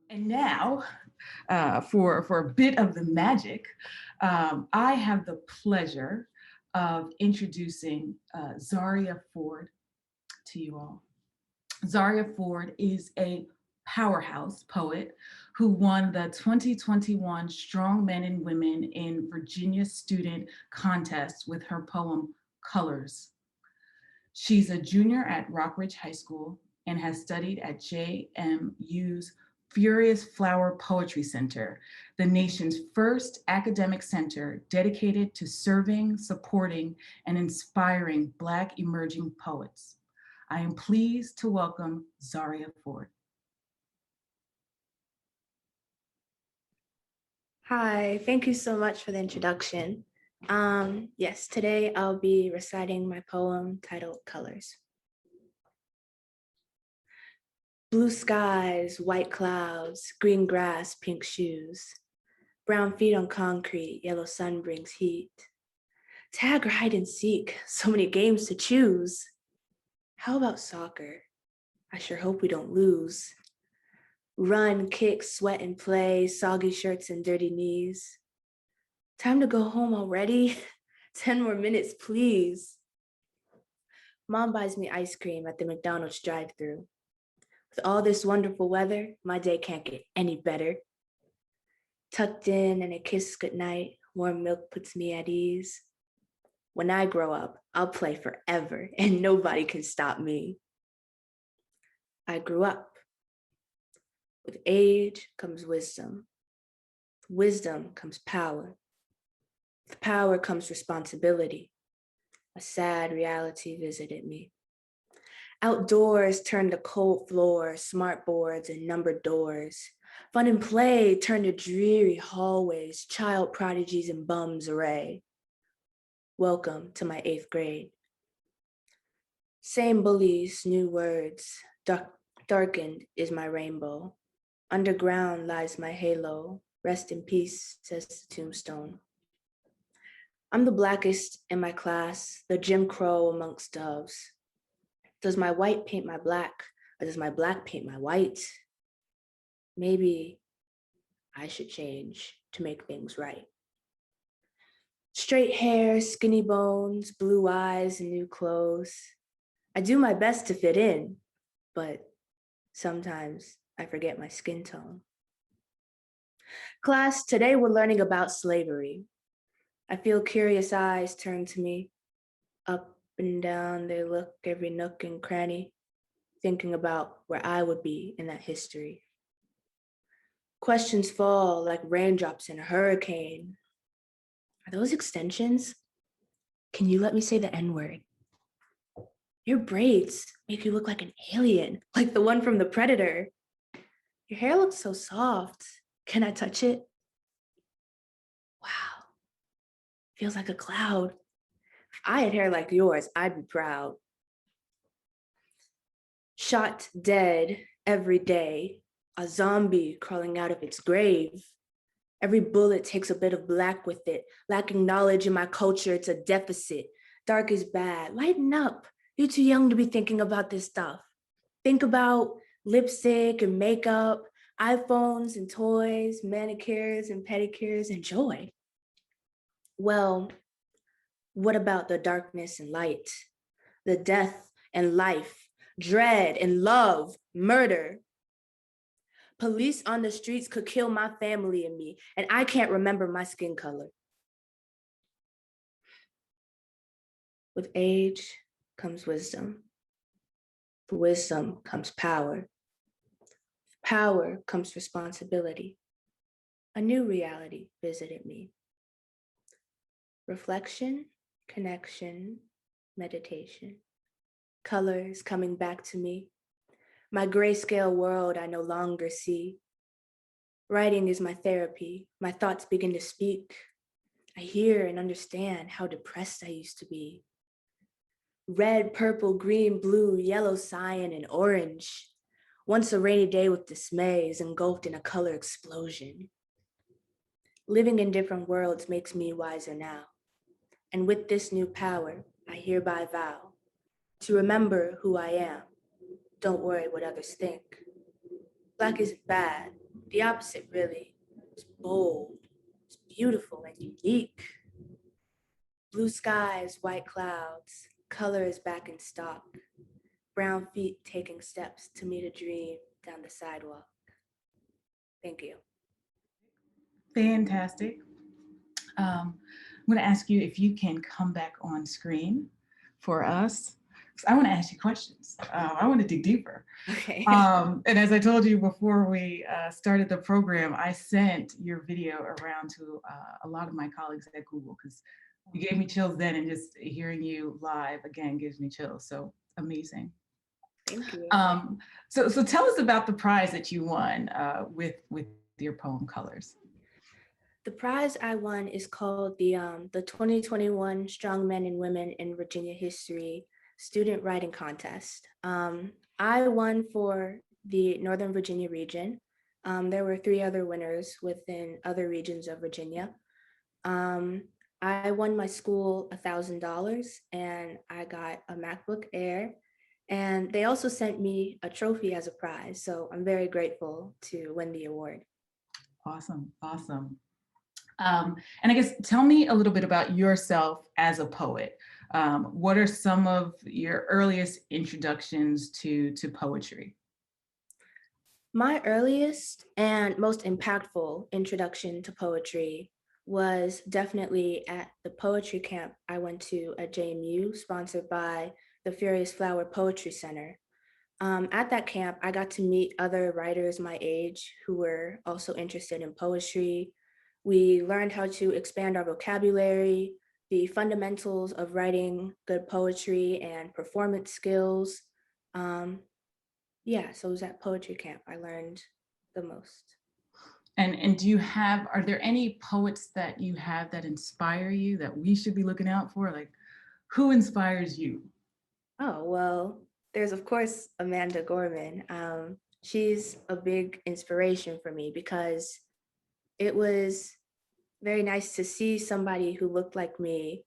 And now, for a bit of the magic, I have the pleasure of introducing Zahria Ford to you all. Zahria Ford is a powerhouse poet who won the 2021 Strong Men and Women in Virginia Student Contest with her poem Colors. She's a junior at Rockridge High School and has studied at JMU's Furious Flower Poetry Center, the nation's first academic center dedicated to serving, supporting, and inspiring Black emerging poets. I am pleased to welcome Zahria Ford. Hi, thank you so much for the introduction. Yes, today I'll be reciting my poem titled Colors. Blue skies, white clouds, green grass, pink shoes, brown feet on concrete, yellow sun brings heat. Tag or hide and seek, so many games to choose. How about soccer? I sure hope we don't lose. Run, kick, sweat, and play, soggy shirts and dirty knees. Time to go home already? 10 more minutes, please. Mom buys me ice cream at the McDonald's drive-thru. With all this wonderful weather, my day can't get any better. Tucked in and a kiss goodnight, warm milk puts me at ease. When I grow up, I'll play forever and nobody can stop me. I grew up. With age comes wisdom. With wisdom comes power. With power comes responsibility. A sad reality visited me. Outdoors turned to cold floors, smart boards, and numbered doors. Fun and play turned to dreary hallways, child prodigies and bums array. Welcome to my 8th grade. Same bullies, new words. Darkened is my rainbow. Underground lies my halo. Rest in peace, says the tombstone. I'm the blackest in my class, the Jim Crow amongst doves. Does my white paint my black, or does my black paint my white? Maybe I should change to make things right. Straight hair, skinny bones, blue eyes, and new clothes. I do my best to fit in, but sometimes I forget my skin tone. Class, today we're learning about slavery. I feel curious eyes turn to me. Up and down they look, every nook and cranny, thinking about where I would be in that history. Questions fall like raindrops in a hurricane. Are those extensions? Can you let me say the N-word? Your braids make you look like an alien, like the one from The Predator. Your hair looks so soft. Can I touch it? Wow, feels like a cloud. If I had hair like yours, I'd be proud. Shot dead every day, a zombie crawling out of its grave. Every bullet takes a bit of black with it. Lacking knowledge in my culture, it's a deficit. Dark is bad. Lighten up. You're too young to be thinking about this stuff. Think about lipstick and makeup, iPhones and toys, manicures and pedicures, and joy. Well, what about the darkness and light? The death and life, dread and love, murder. Police on the streets could kill my family and me, and I can't remember my skin color. With age comes wisdom. With wisdom comes power. With power comes responsibility. A new reality visited me. Reflection, connection, meditation. Colors coming back to me. My grayscale world I no longer see. Writing is my therapy. My thoughts begin to speak. I hear and understand how depressed I used to be. Red, purple, green, blue, yellow, cyan, and orange. Once a rainy day with dismay is engulfed in a color explosion. Living in different worlds makes me wiser now. And with this new power, I hereby vow to remember who I am. Don't worry what others think. Black isn't bad. The opposite, really. It's bold. It's beautiful and unique. Blue skies, white clouds. Color is back in stock. Brown feet taking steps to meet a dream down the sidewalk. Thank you. Fantastic. I'm going to ask you if you can come back on screen for us. I want to ask you questions. I want to dig deeper. Okay. And as I told you before we started the program, I sent your video around to a lot of my colleagues at Google because you gave me chills then, and just hearing you live again gives me chills. So amazing. Thank you. So tell us about the prize that you won with your poem Colors. The prize I won is called the 2021 Strong Men and Women in Virginia History Student Writing Contest. I won for the Northern Virginia region. There were 3 other winners within other regions of Virginia. I won my school $1,000 and I got a MacBook Air. And they also sent me a trophy as a prize. So I'm very grateful to win the award. Awesome, awesome. And I guess tell me a little bit about yourself as a poet. What are some of your earliest introductions to poetry? My earliest and most impactful introduction to poetry was definitely at the poetry camp I went to at JMU, sponsored by the Furious Flower Poetry Center. At that camp, I got to meet other writers my age who were also interested in poetry. We learned how to expand our vocabulary, the fundamentals of writing good poetry, and performance skills. Um, yeah, so it was at poetry camp I learned the most. And do you have, are there any poets that you have that inspire you that we should be looking out for? Like, who inspires you? Oh, well, there's of course Amanda Gorman. She's a big inspiration for me because it was very nice to see somebody who looked like me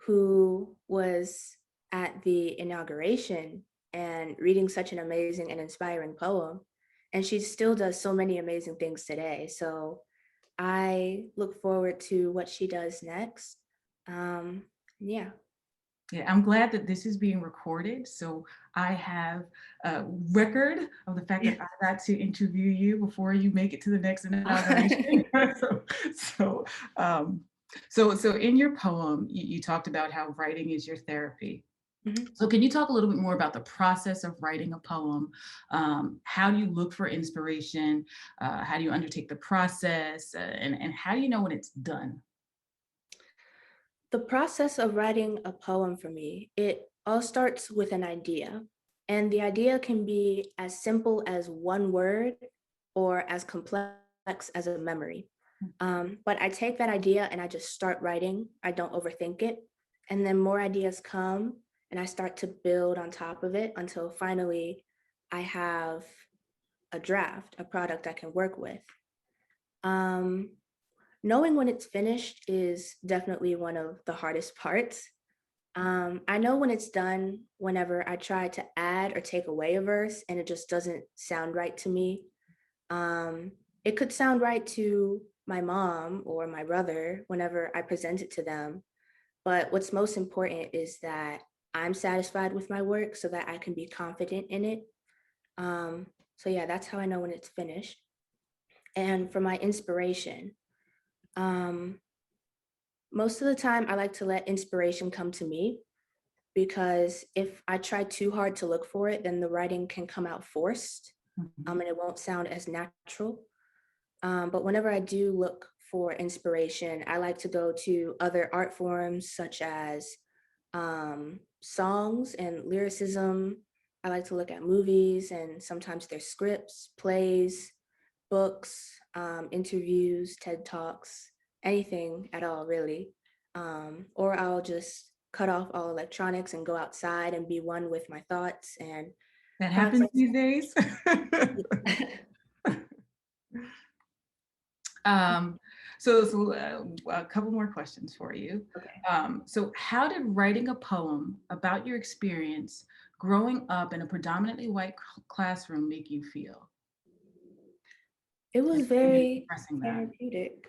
who was at the inauguration and reading such an amazing and inspiring poem. And she still does so many amazing things today. So I look forward to what she does next. Yeah. Yeah, I'm glad that this is being recorded. So I have a record of the fact that I got to interview you before you make it to the next inauguration. so, so, um, so in your poem, you talked about how writing is your therapy. Mhm. So can you talk a little bit more about the process of writing a poem? How do you look for inspiration? How do you undertake the process? And how do you know when it's done? The process of writing a poem for me, it all starts with an idea. And the idea can be as simple as one word or as complex as a memory. But I take that idea and I just start writing. I don't overthink it. And then more ideas come and I start to build on top of it until finally I have a draft, a product I can work with. Um, Knowing when it's finished is definitely one of the hardest parts. I know when it's done whenever I try to add or take away a verse and it just doesn't sound right to me. Um, it could sound right to my mom or my brother whenever I present it to them. But what's most important is that I'm satisfied with my work so that I can be confident in it. Um, so yeah, that's how I know when it's finished. And for my inspiration, um, most of the time I like to let inspiration come to me because if I try too hard to look for it, then the writing can come out forced, and it won't sound as natural. But whenever I do look for inspiration, I like to go to other art forms such as songs and lyricism. I like to look at movies and sometimes their scripts, plays, books, interviews, TED Talks, anything at all, really. Or I'll just cut off all electronics and go outside and be one with my thoughts and That happens process. these days. Um, so a couple more questions for you. Okay. So how did writing a poem about your experience growing up in a predominantly white classroom make you feel? It was and very expressing that. therapeutic.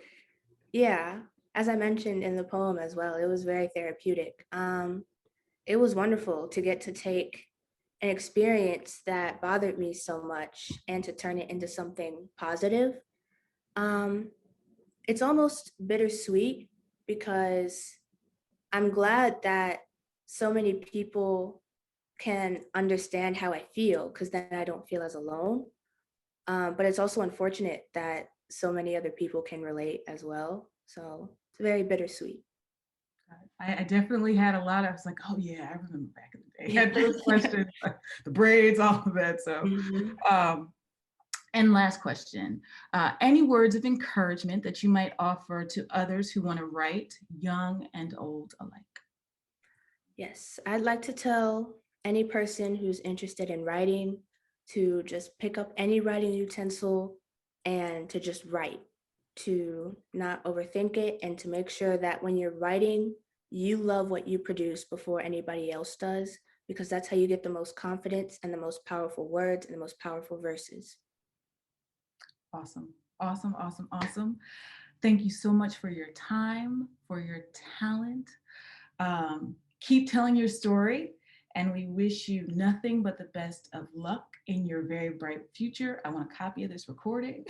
Yeah, as I mentioned in the poem as well, it was very therapeutic. It was wonderful to get to take an experience that bothered me so much and to turn it into something positive. Um, it's almost bittersweet because I'm glad that so many people can understand how I feel because then I don't feel as alone. But it's also unfortunate that so many other people can relate as well. So it's very bittersweet. I definitely had a lot. I was like, oh yeah, I remember back in the day. Yeah. Had those questions, like the braids, all of that. So, Mhm. um, and last question, any words of encouragement that you might offer to others who want to write, young and old alike? Yes, I'd like to tell any person who's interested in writing to just pick up any writing utensil and to just write, to not overthink it, and to make sure that when you're writing, you love what you produce before anybody else does, because that's how you get the most confidence and the most powerful words and the most powerful verses. Awesome, awesome, awesome, awesome. Thank you so much for your time, for your talent. Keep telling your story, and we wish you nothing but the best of luck in your very bright future. I want a copy of this recording.